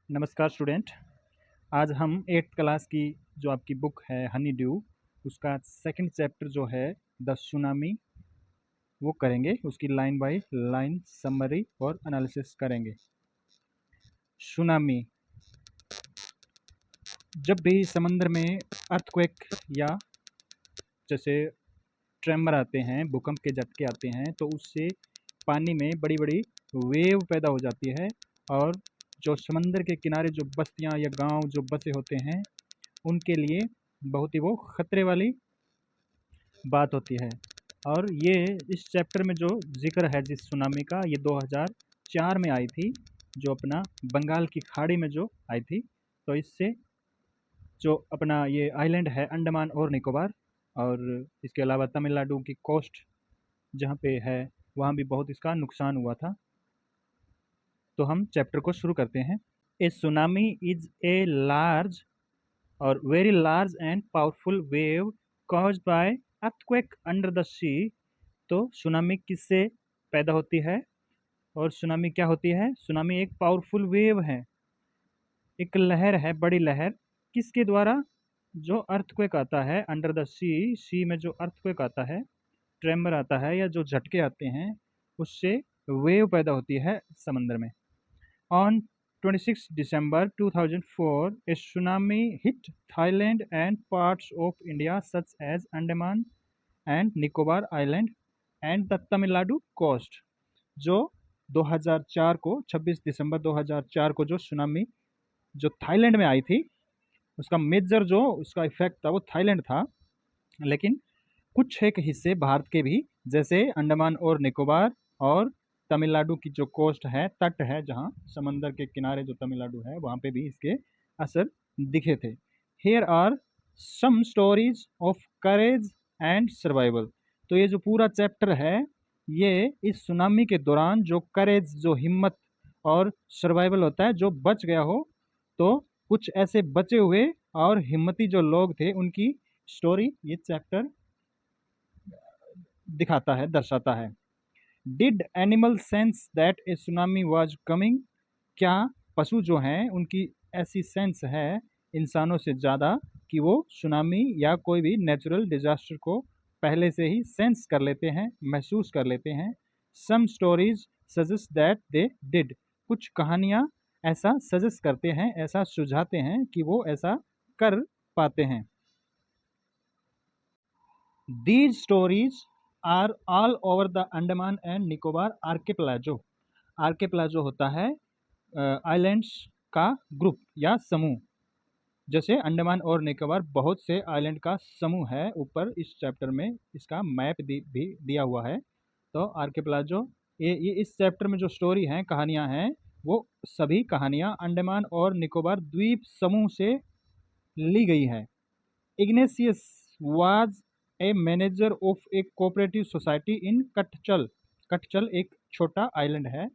नमस्कार स्टूडेंट। आज हम 8th क्लास की जो आपकी बुक है हनी ड्यू, उसका सेकंड चैप्टर जो है द सुनामी, वो करेंगे। उसकी लाइन बाय लाइन समरी और एनालिसिस करेंगे। सुनामी, जब भी समंदर में अर्थक्वेक या जैसे ट्रेमर आते हैं, भूकंप के झटके आते हैं, तो उससे पानी में बड़ी बड़ी वेव पैदा हो जाती है और जो समंदर के किनारे जो बस्तियां या गांव जो बसे होते हैं, उनके लिए बहुत ही वो खतरे वाली बात होती है। और ये इस चैप्टर में जो जिक्र है जिस सुनामी का, ये 2004 में आई थी, जो अपना बंगाल की खाड़ी में जो आई थी। तो इससे जो अपना ये आइलैंड है अंडमान और निकोबार, और इसके अलावा तमिलनाडु की कोस्ट जहाँ पे है, वहाँ भी बहुत इसका नुकसान हुआ था। तो हम चैप्टर को शुरू करते हैं। ए सुनामी इज ए लार्ज और very large and powerful wave caused by earthquake under the sea। तो सुनामी किससे पैदा होती है और सुनामी क्या होती है? सुनामी एक पावरफुल वेव है, एक लहर है, बड़ी लहर। किसके द्वारा? जो अर्थक्वेक आता है अंडर द सी, सी में जो अर्थक्वेक आता है, ट्रेमर आता है, या जो झटके आते हैं, उससे वेव पैदा होती है समंदर में। On 26 December 2004, a tsunami hit Thailand and parts of India such as Andaman and Nicobar Island and the Tamil Nadu coast। जो 2004 को 26 दिसंबर 2004 को जो सुनामी जो थाईलैंड में आई थी, उसका मेजर जो उसका इफेक्ट था वो थाईलैंड था, लेकिन कुछ एक हिस्से भारत के भी, जैसे अंडमान और निकोबार और तमिलनाडु की जो कोस्ट है, तट है, जहाँ समंदर के किनारे जो तमिलनाडु है, वहाँ पे भी इसके असर दिखे थे। Here are some stories of courage and survival. तो ये जो पूरा चैप्टर है, ये इस सुनामी के दौरान जो करेज, जो हिम्मत, और सर्वाइवल होता है जो बच गया हो, तो कुछ ऐसे बचे हुए और हिम्मती जो लोग थे, उनकी स्टोरी ये चैप्टर दिखाता है, दर्शाता है। Did animal sense that A tsunami was coming. क्या पशु जो हैं उनकी ऐसी सेंस है इंसानों से ज़्यादा कि वो सुनामी या कोई भी नेचुरल डिजास्टर को पहले से ही सेंस कर लेते हैं, महसूस कर लेते हैं। Some stories suggest that they did. कुछ कहानियाँ ऐसा सजेस्ट करते हैं, ऐसा सुझाते हैं कि वो ऐसा कर पाते हैं। These stories are all over the Andaman and Nicobar archipelago। आर्केप्लाजो होता है आइलैंड्स का ग्रुप या समूह। जैसे अंडमान और निकोबार बहुत से आइलैंड का समूह है। ऊपर इस चैप्टर में इसका मैप भी दिया हुआ है। तो आर्केप्लाजो, ये इस चैप्टर में जो स्टोरी हैं, कहानियां हैं, वो सभी कहानियां अंडमान और निकोबार द्वीप समूह से ली गई है। Ignatius was a manager of a cooperative society in Katchal. Katchal एक छोटा आइलैंड है,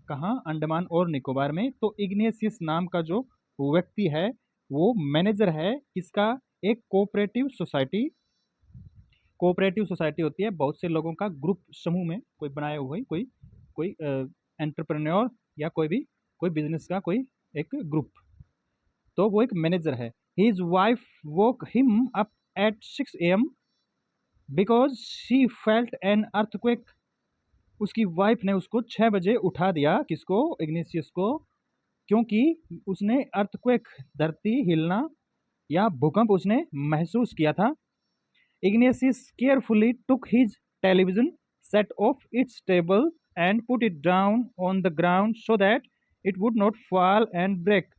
कहाँ? अंडमान और निकोबार में। तो इग्नेशियस नाम का जो व्यक्ति है, वो मैनेजर है किसका? एक कोऑपरेटिव सोसाइटी। कोऑपरेटिव सोसाइटी होती है बहुत से लोगों का ग्रुप, समूह में कोई बनाए हुए, कोई कोई एंटरप्रेन्योर या कोई बिजनेस का कोई एक ग्रुप। तो वो एक मैनेजर है। His wife woke him up at 6 AM because she felt an earthquake. उसकी वाइफ ने उसको 6 बजे उठा दिया। किसको? इग्नेशियस को। क्योंकि उसने अर्थक्वेक, धरती हिलना या भूकंप उसने महसूस किया था। Ignatius carefully took his television set off its table and put it down on the ground so that it would not fall and break.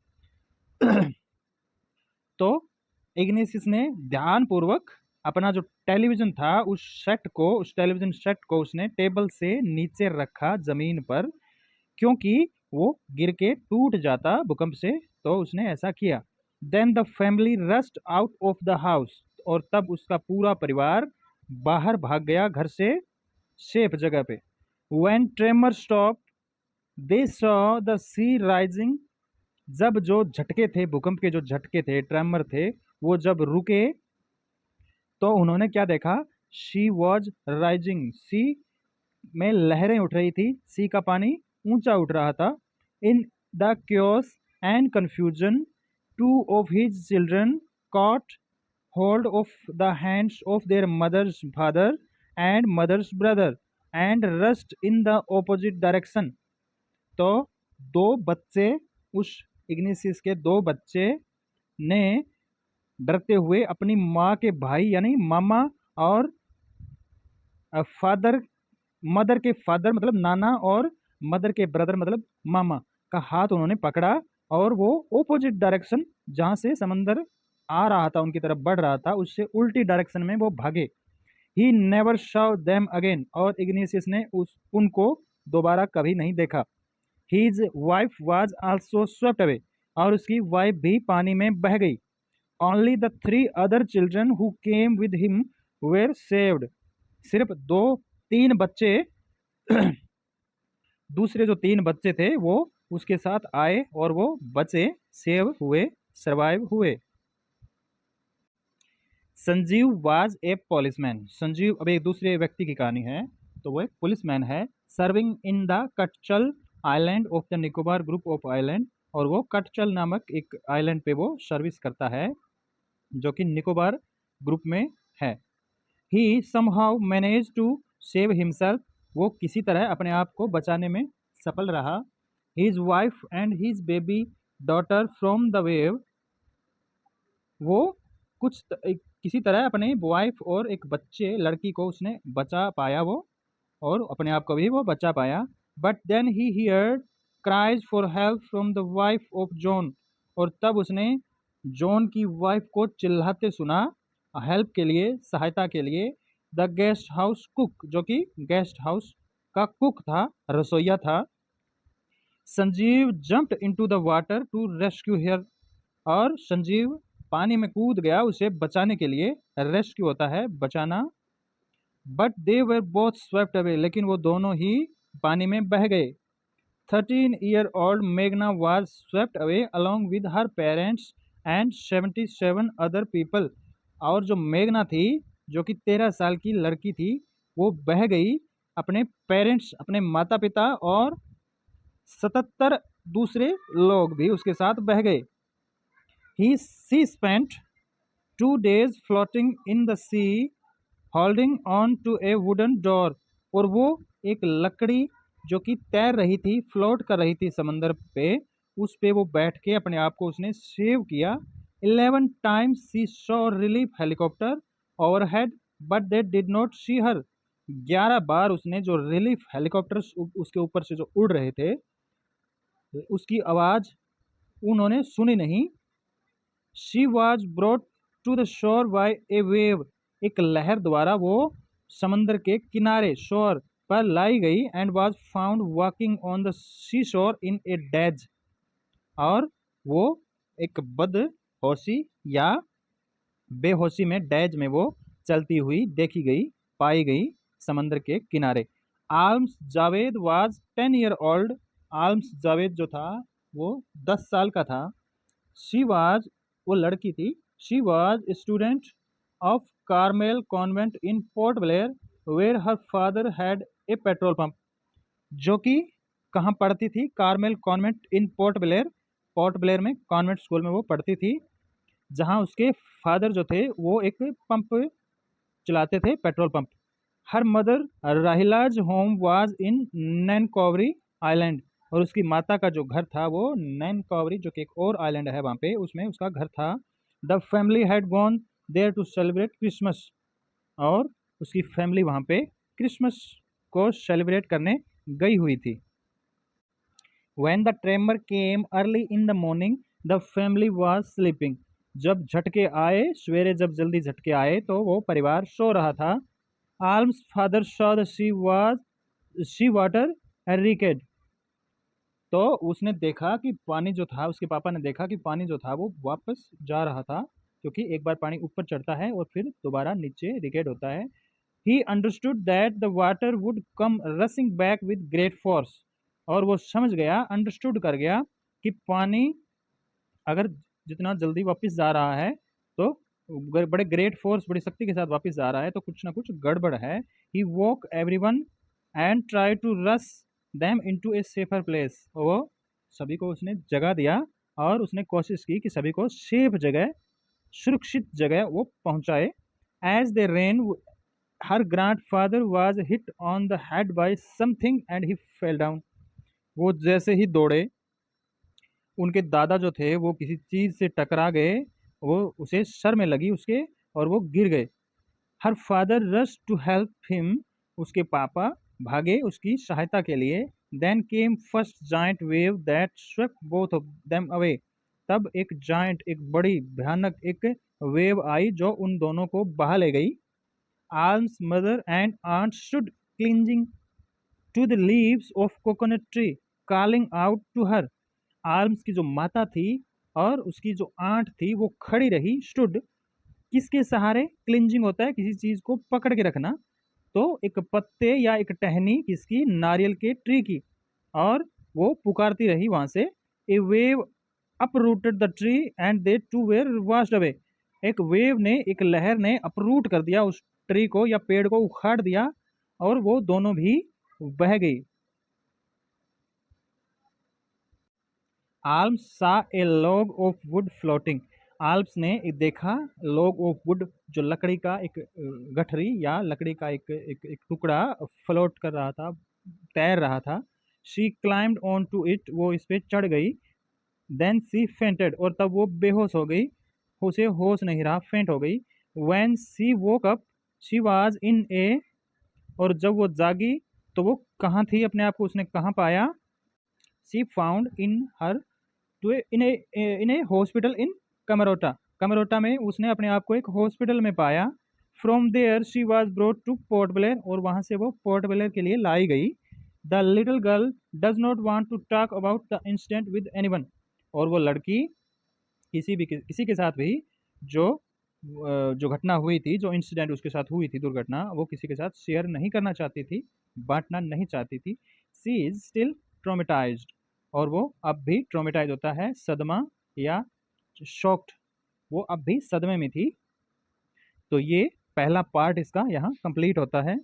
तो इग्नेशियस ने ध्यानपूर्वक अपना जो टेलीविजन था, उस टेलीविजन सेट को उसने टेबल से नीचे रखा जमीन पर, क्योंकि वो गिर के टूट जाता भूकंप से। तो उसने ऐसा किया। Then the family rushed out of the house. और तब उसका पूरा परिवार बाहर भाग गया घर से, सेफ जगह पे। When tremor stop they saw the sea rising. जब जो झटके थे, भूकंप के जो झटके थे, ट्रेमर थे, वो जब रुके, तो उन्होंने क्या देखा? She was rising. सी में लहरें उठ रही थी, सी का पानी ऊंचा उठ रहा था। In the chaos and confusion, two of his children caught hold of the hands of their mother's father and mother's brother and rushed in the opposite direction. तो दो बच्चे, उस इग्निसियस के दो बच्चे ने डरते हुए अपनी माँ के भाई यानी मामा और फादर, मदर के फादर मतलब नाना और मदर के ब्रदर मतलब मामा का हाथ उन्होंने पकड़ा और वो ओपोजिट डायरेक्शन, जहाँ से समंदर आ रहा था उनकी तरफ बढ़ रहा था, उससे उल्टी डायरेक्शन में वो भागे। He never saw them again, और इग्निशियस ने उनको दोबारा कभी नहीं देखा। His wife was also swept away, और उसकी वाइफ भी पानी में बह गई। Only the 3 other children who came with him were saved, सिर्फ 3 बच्चे दूसरे जो 3 बच्चे थे वो उसके साथ आए और वो बचे, सेव हुए, सर्वाइव हुए। Sanjeev was a policeman, Sanjeev अब एक दूसरे व्यक्ति की कहानी है, तो वो एक पुलिसमैन है। Serving in the Katchal island of the Nicobar group of island, और वो कटचल नामक एक आइलैंड पे वो सर्विस करता है जो कि निकोबार ग्रुप में है। He somehow manage to save himself, वो किसी तरह अपने आप को बचाने में सफल रहा। His wife and his baby daughter from the wave, वो किसी तरह अपने वाइफ और एक बच्चे लड़की को उसने बचा पाया वो, और अपने आप को भी वो बचा पाया। But then he heard cries for help from the wife of John, और तब उसने जॉन की वाइफ को चिल्लाते सुना हेल्प के लिए, सहायता के लिए। द गेस्ट हाउस कुक, जो कि गेस्ट हाउस का कुक था, रसोईया था। Sanjeev jumped into the water to rescue her, और संजीव पानी में कूद गया उसे बचाने के लिए, रेस्क्यू होता है बचाना। But they were both swept away, लेकिन वो दोनों ही पानी में बह गए। 13-year-old मेघना was swept away along with her parents and 77 other people, और जो मेघना थी जो कि 13 साल की लड़की थी, वो बह गई, अपने पेरेंट्स अपने माता पिता और 77 दूसरे लोग भी उसके साथ बह गए। She spent 2 days floating in the sea holding on to a wooden door, और वो एक लकड़ी जो कि तैर रही थी, फ्लोट कर रही थी समंदर पे, उस पे वो बैठ के अपने आप को उसने सेव किया। 11 times she saw relief helicopter overhead but they did not see her, 11 बार उसने जो रिलीफ हेलीकॉप्टर उसके ऊपर से जो उड़ रहे थे उसकी आवाज़ उन्होंने सुनी नहीं। She was brought to the shore by a wave, एक लहर द्वारा वो समंदर के किनारे शोर पर लाई गई। And was found walking on the sea shore in A days, और वो एक बदहोशी या बेहोशी में, डेज में वो चलती हुई देखी गई, पाई गई समंदर के किनारे। Almas Javed was 10 year old, Almas Javed जो था वो 10 साल का था। शी वाज, वो लड़की थी। She was student of Carmel Convent in Port Blair where her father had a petrol pump, जो कि कहाँ पढ़ती थी? कार्मेल कॉन्वेंट इन पोर्ट ब्लेयर, पोर्ट ब्लेयर में कॉन्वेंट स्कूल में वो पढ़ती थी, जहाँ उसके फादर जो थे वो एक पंप चलाते थे, petrol pump. Her mother Rahila's home was in Nancowry island, और उसकी माता का जो घर था वो नैनकॉवरी जो कि एक और आइलैंड है वहाँ पे, उसमें उसका घर था। The family had gone there to celebrate Christmas, और उसकी फैमिली वहाँ पे क्रिसमस को सेलिब्रेट करने गई हुई थी। When the tremor came early in the morning, the family was sleeping. जब झटके आए सवेरे, जब जल्दी झटके आए तो वो परिवार सो रहा था। Alms father saw the sea water recede, तो उसने देखा कि पानी जो था, उसके पापा ने देखा कि पानी जो था वो वापस जा रहा था, क्योंकि एक बार पानी ऊपर चढ़ता है और फिर दोबारा नीचे रिकेड होता है। He understood that the water would come rushing back with great force, और वो समझ गया, अंडरस्टूड कर गया कि पानी अगर जितना जल्दी वापस जा रहा है तो बड़े ग्रेट फोर्स, बड़ी शक्ति के साथ वापस जा रहा है, तो कुछ ना कुछ गड़बड़ है। He woke everyone and try to rush them into a safer place, वो सभी को उसने जगह दिया और उसने कोशिश की कि सभी को सेफ जगह, सुरक्षित जगह वो पहुंचाए। As they ran, her grandfather was hit on the head by something and he fell down. वो जैसे ही दौड़े, उनके दादा जो थे वो किसी चीज से टकरा गए, वो उसे सर में लगी उसके, और वो गिर गए। Her father rush to help him, उसके पापा भागे उसकी सहायता के लिए। Then came first giant wave that swept both of them away. तब एक जाइंट, एक बड़ी भयानक एक वेव आई जो उन दोनों को बहा ले गई। Almas mother and aunt stood clinging to the leaves of coconut tree, calling out to her. Almas की जो माता थी और उसकी जो आंट थी वो खड़ी रही, स्टूड, किसके सहारे? क्लिंजिंग होता है किसी चीज को पकड़ के रखना, तो एक पत्ते या एक टहनी किसकी? नारियल के ट्री की। और वो पुकारती रही वहां से। A wave uprooted the tree and they too were washed away. एक वेव ने, एक लहर ने अपरूट कर दिया उस ट्री को या पेड़ को, उखाड़ दिया, और वो दोनों भी बह गई। Almas saw a log of wood floating. Almas ने देखा लॉग ऑफ वुड, जो लकड़ी का एक गठरी या लकड़ी का एक टुकड़ा फ्लोट कर रहा था, तैर रहा था। She climbed on to it, वो इस पे चढ़ गई। देन सी फेंटेड, और तब वो बेहोश हो गई, उसे होश नहीं रहा, फेंट हो गई। When she woke up she was in a, और जब वो जागी तो वो कहाँ थी? अपने आप को उसने कहाँ पाया? She found in her to in a hospital in Kamorta. Kamorta में उसने अपने आप को एक हॉस्पिटल में पाया। From there she was brought to Port Blair, और वहां से वो पोर्ट ब्लेयर के लिए लाई गई। The little girl does not want to talk about the incident with anyone, और वो लड़की किसी के साथ भी जो जो घटना हुई थी, जो इंसिडेंट उसके साथ हुई थी, दुर्घटना, वो किसी के साथ शेयर नहीं करना चाहती थी, बांटना नहीं चाहती थी। सी इज स्टिल ट्रोमेटाइज्ड, और वो अब भी ट्रोमेटाइज होता है, सदमा या शॉक्ड, वो अब भी सदमे में थी। तो ये पहला पार्ट इसका यहाँ कंप्लीट होता है।